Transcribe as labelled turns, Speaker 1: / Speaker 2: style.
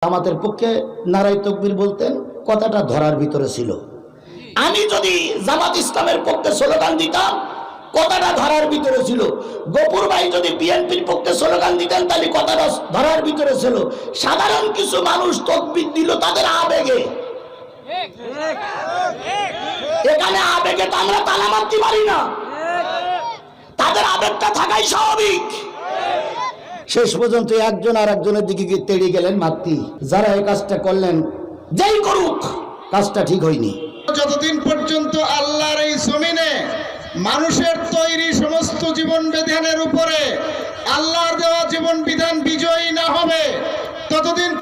Speaker 1: আমাদের পক্ষে নারায়ে তাকবীর বলতেন, কথাটা ধরার ভিতরে ছিল। আমি যদি জামাত ইসলামের পক্ষে স্লোগান দিতাম, কথাটা ধরার ভিতরে ছিল। গফুর ভাই যদি বিএনপির পক্ষে স্লোগান দিতেন, তাহলে কথাটা ধরার ভিতরে ছিল। সাধারণ কিছু মানুষ তাকবীর দিল তাদের আবেগে। এখানে আবেগে তো আমরা তালা মারতে পারি না, তাদের আবেগটা থাকাই স্বাভাবিক। শেষ পর্যন্ত একজন আর একজনের দিকে গিয়ে তেড়ে গেলেন মাতৃ। যারা এই কাজটা করলেন, যেই করুক, কাজটা ঠিক হয়নি।
Speaker 2: যতদিন পর্যন্ত আল্লাহর এই জমিনে মানুষের তৈরি সমস্ত জীবন বিধানের উপরে আল্লাহর দেওয়া জীবন বিধান বিজয়ী না হবে, ততদিন